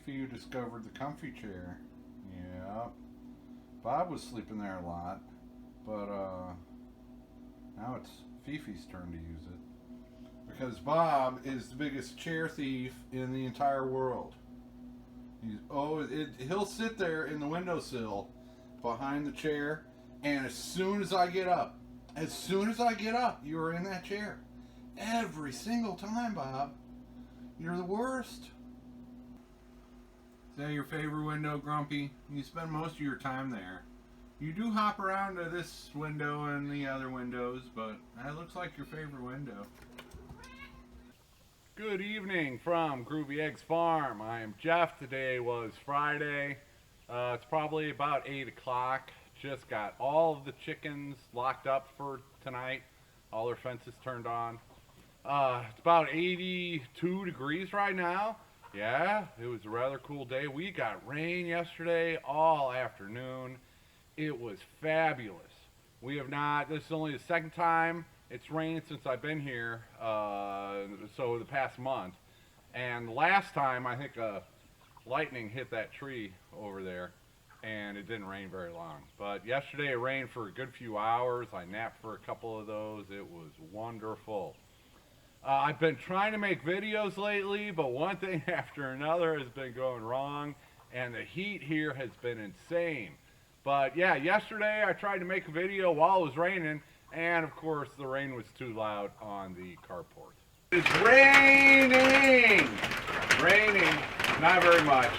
Fifi who discovered the comfy chair. Yeah. Bob was sleeping there a lot, but now it's Fifi's turn to use it. Because Bob is the biggest chair thief in the entire world. He'll sit there in the windowsill behind the chair, and as soon as I get up, you are in that chair. Every single time, Bob. You're the worst. Is that your favorite window, Grumpy? You spend most of your time there. You do hop around to this window and the other windows, but that looks like your favorite window. Good evening from Groovy Eggs Farm. I am Jeff. Today was Friday. It's probably about 8 o'clock. Just got all of the chickens locked up for tonight. All their fences turned on. It's about 82 degrees right now. Yeah, it was a rather cool day. We got rain yesterday all afternoon. It was fabulous. This is only the second time it's rained since I've been here, so the past month. And the last time, I think lightning hit that tree over there, and it didn't rain very long. But yesterday it rained for a good few hours. I napped for a couple of those. It was wonderful. I've been trying to make videos lately, but one thing after another has been going wrong, and the heat here has been insane. But yeah, yesterday I tried to make a video while it was raining, and of course the rain was too loud on the carport. It's raining! Raining, not very much.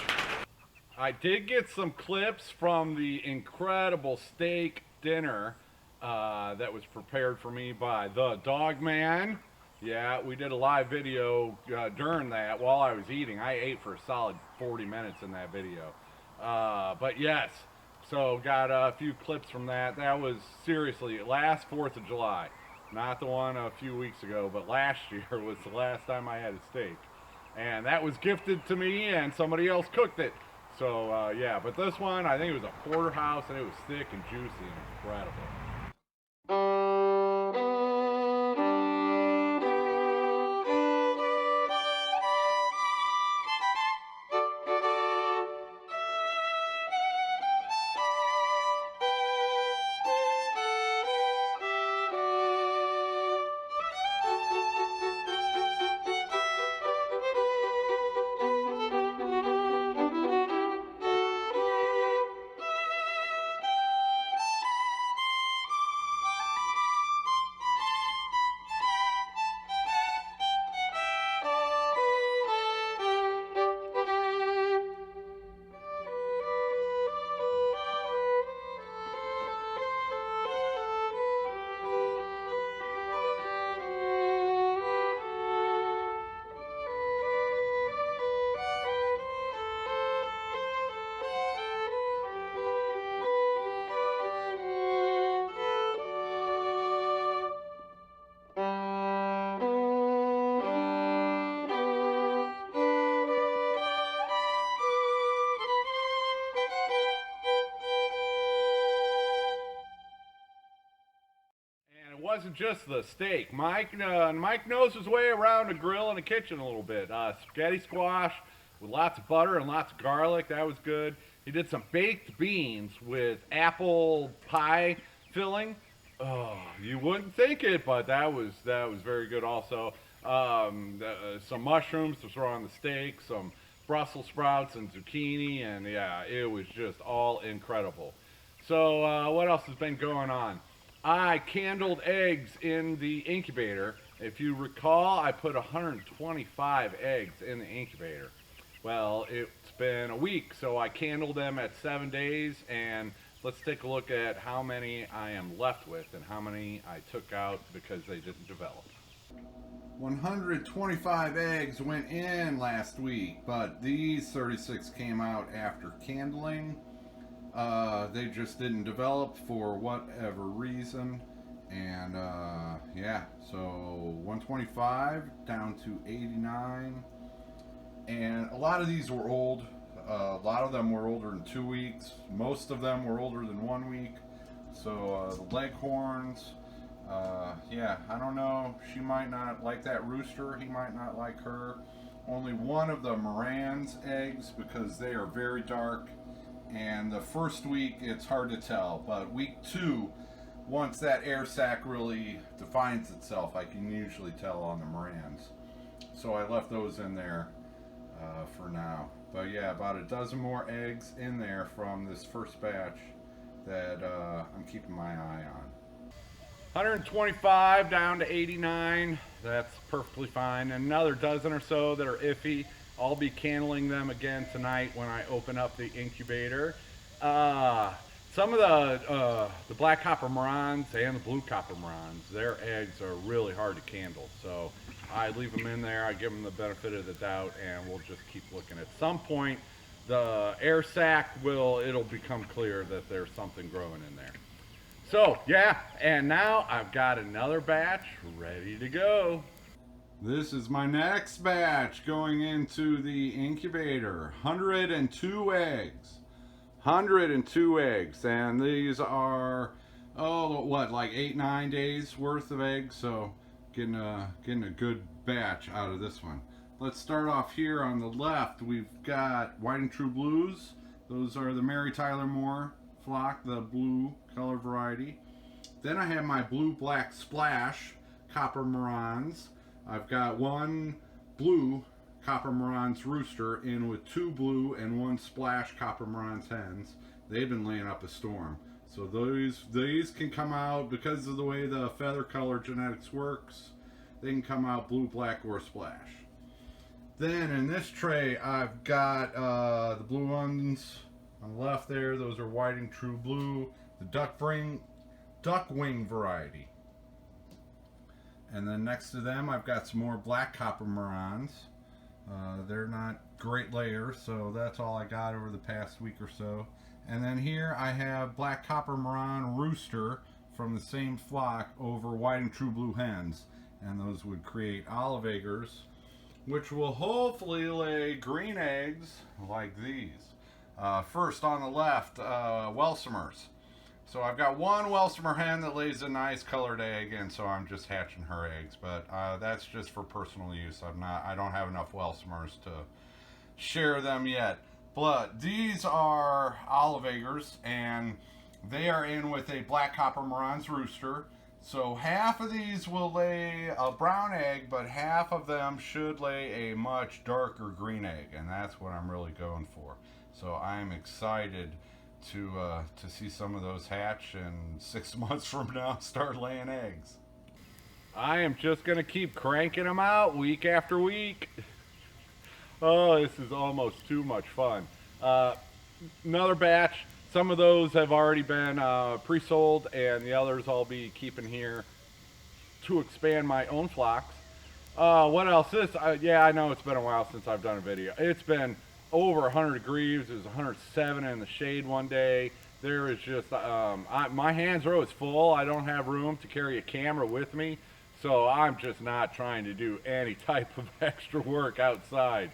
I did get some clips from the incredible steak dinner that was prepared for me by the Dog Man. Yeah, we did a live video during that while I was eating. I ate for a solid 40 minutes in that video. But yes, so got a few clips from that. That was seriously last 4th of July. Not the one a few weeks ago, but last year was the last time I had a steak. And that was gifted to me and somebody else cooked it. So yeah, but this one, I think it was a porterhouse and it was thick and juicy and incredible. Wasn't just the steak. Mike knows his way around a grill and a kitchen a little bit. Spaghetti squash with lots of butter and lots of garlic. That was good. He did some baked beans with apple pie filling. Oh, you wouldn't think it, but that was very good also. Some mushrooms to throw on the steak, some Brussels sprouts and zucchini, and yeah, it was just all incredible. So what else has been going on? I candled eggs in the incubator. If you recall, I put 125 eggs in the incubator. Well, it's been a week, so I candled them at 7 days, and let's take a look at how many I am left with and how many I took out because they didn't develop. 125 eggs went in last week, but these 36 came out after candling. They just didn't develop for whatever reason, and yeah, so 125 down to 89, and a lot of these were old. A lot of them were older than 2 weeks. Most of them were older than 1 week. So the leghorns, yeah, I don't know. She might not like that rooster. He might not like her. only one of the Moran's eggs because they are very dark. And the first week it's hard to tell, but week 2, once that air sac really defines itself, I can usually tell on the Moran's. So I left those in there for now. But yeah, about a dozen more eggs in there from this first batch that I'm keeping my eye on. 125 down to 89. That's perfectly fine. Another dozen or so that are iffy. I'll be candling them again tonight when I open up the incubator. Some of the black copper Morans and the blue copper Morans, their eggs are really hard to candle. So I leave them in there. I give them the benefit of the doubt, and we'll just keep looking. At some point, the air sac it'll become clear that there's something growing in there. So yeah, and now I've got another batch ready to go. This is my next batch going into the incubator. 102 eggs. 102 eggs, and these are, like 8-9 days worth of eggs, so getting a good batch out of this one. Let's start off here on the left. We've got White and True Blues. Those are the Mary Tyler Moore flock, the blue color variety. Then I have my Blue Black Splash Copper Morans. I've got one blue Copper Morans rooster in with 2 blue and 1 splash Copper Morans hens. They've been laying up a storm. So these can come out, because of the way the feather color genetics works, they can come out blue, black, or splash. Then in this tray I've got the blue ones on the left there. Those are White and True Blue, the duck wing variety. And then next to them I've got some more black Copper Morans. They're not great layers, so that's all I got over the past week or so. And then here I have black Copper Moran rooster from the same flock over White and True Blue hens. And those would create olive eggers, which will hopefully lay green eggs like these. First on the left, Welsumers. So I've got one Welsumer hen that lays a nice colored egg, and so I'm just hatching her eggs. But that's just for personal use. I don't have enough Welsumers to share them yet. But these are olive eggers, and they are in with a black Copper Moran's rooster. So half of these will lay a brown egg, but half of them should lay a much darker green egg, and that's what I'm really going for. So I'm excited to see some of those hatch, and 6 months from now start laying eggs. I am just gonna keep cranking them out week after week. Oh, this is almost too much fun. Another batch. Some of those have already been pre-sold, and the others I'll be keeping here to expand my own flocks. What else? Yeah, I know it's been a while since I've done a video. It's been over 100 degrees. It was 107 in the shade one day. There is just, my hands are always full. I don't have room to carry a camera with me, so I'm just not trying to do any type of extra work outside.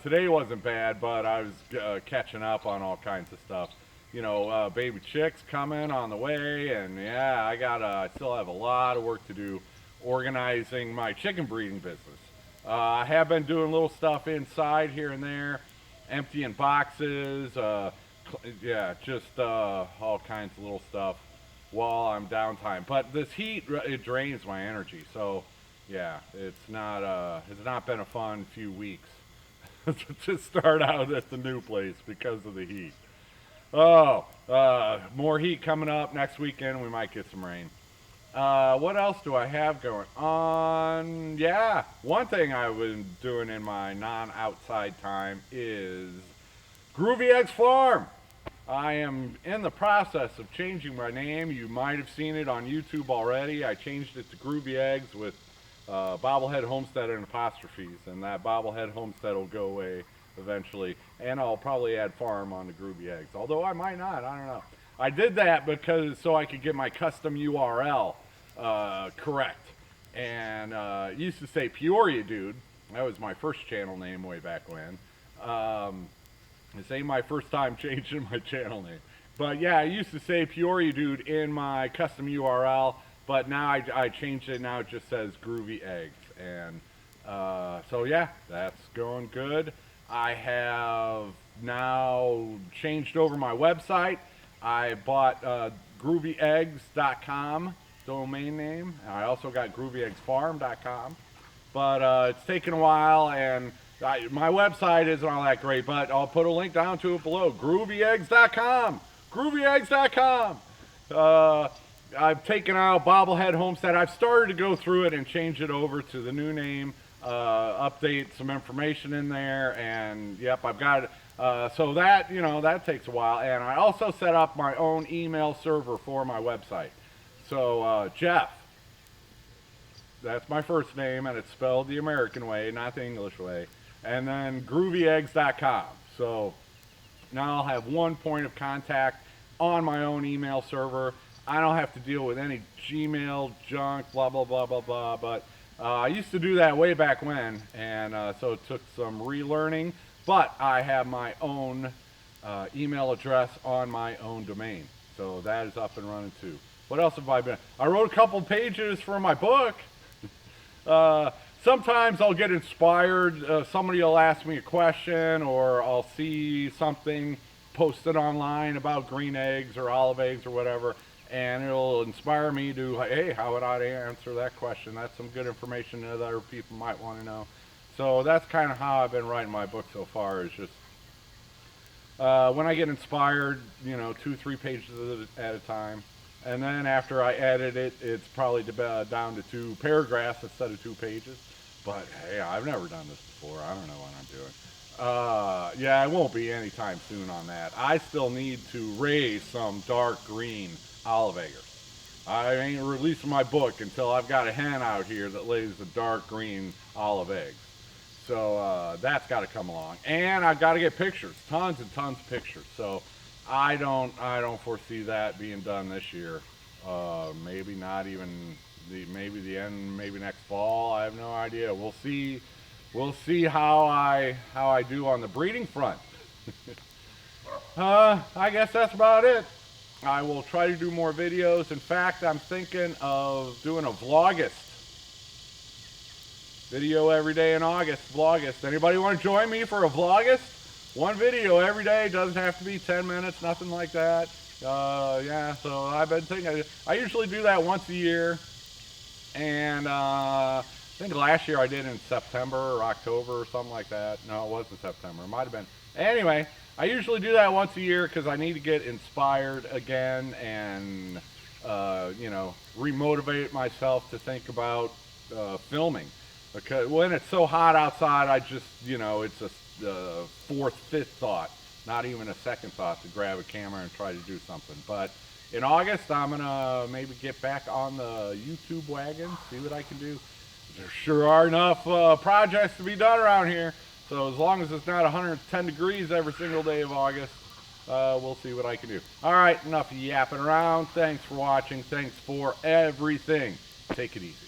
Today wasn't bad, but I was catching up on all kinds of stuff. You know, baby chicks coming on the way, and yeah, I still have a lot of work to do organizing my chicken breeding business. I have been doing little stuff inside here and there, emptying boxes, yeah, just all kinds of little stuff while I'm downtime. But this heat, it drains my energy, so yeah, it's not been a fun few weeks to start out at the new place because of the heat. Oh, more heat coming up next weekend. We might get some rain. What else do I have going on? Yeah, one thing I've been doing in my non-outside time is Groovy Eggs Farm. I am in the process of changing my name. You might have seen it on YouTube already. I changed it to Groovy Eggs with bobblehead homestead and apostrophes, and that bobblehead homestead will go away eventually, and I'll probably add farm on the Groovy Eggs, although I might not. I don't know. I did that because so I could get my custom URL correct, and it used to say Peoria Dude. That was my first channel name way back when. This ain't my first time changing my channel name, but yeah, I used to say Peoria Dude in my custom URL, but now I changed it. Now it just says Groovy Eggs, and So yeah, that's going good. I have now changed over my website. I bought groovyeggs.com domain name. I also got groovyeggsfarm.com. But it's taken a while, and my website isn't all that great, but I'll put a link down to it below. groovyeggs.com. groovyeggs.com. Uh, I've taken out Bobblehead Homestead. I've started to go through it and change it over to the new name, update some information in there, and yep, I've got it. So that, that takes a while. And I also set up my own email server for my website. So Jeff, that's my first name, and it's spelled the American way, not the English way. And then groovyeggs.com. So now I'll have one point of contact on my own email server. I don't have to deal with any Gmail, junk, blah, blah, blah, blah, blah. But I used to do that way back when, and so it took some relearning. But I have my own email address on my own domain. So that is up and running too. What else have I been? I wrote a couple pages for my book. Sometimes I'll get inspired. Somebody will ask me a question, or I'll see something posted online about green eggs or olive eggs or whatever, and it'll inspire me to, hey, how would I answer that question? That's some good information that other people might want to know. So that's kind of how I've been writing my book so far, is just when I get inspired, 2-3 pages at a time. And then after I edit it, it's probably down to 2 paragraphs instead of 2 pages. But hey, I've never done this before. I don't know what I'm doing. Yeah, it won't be anytime soon on that. I still need to raise some dark green olive eggers. I ain't releasing my book until I've got a hen out here that lays the dark green olive eggs. So that's got to come along. And I've got to get pictures, tons and tons of pictures. So I don't foresee that being done this year. Maybe not even maybe next fall. I have no idea. We'll see. We'll see how I do on the breeding front. I guess that's about it. I will try to do more videos. In fact, I'm thinking of doing a vlogust video every day in August. Vlogust. Anybody want to join me for a vlogust? One video every day, doesn't have to be 10 minutes, nothing like that. Yeah, so I've been thinking, I usually do that once a year. And I think last year I did in September or October or something like that. No, it wasn't September. It might have been. Anyway, I usually do that once a year because I need to get inspired again and, remotivate myself to think about filming. Because when it's so hot outside, I just, it's a fourth, fifth thought, not even a second thought to grab a camera and try to do something. But in August, I'm gonna maybe get back on the YouTube wagon, see what I can do. There sure are enough projects to be done around here. So as long as it's not 110 degrees every single day of August, we'll see what I can do. All right, enough yapping around. Thanks for watching. Thanks for everything. Take it easy.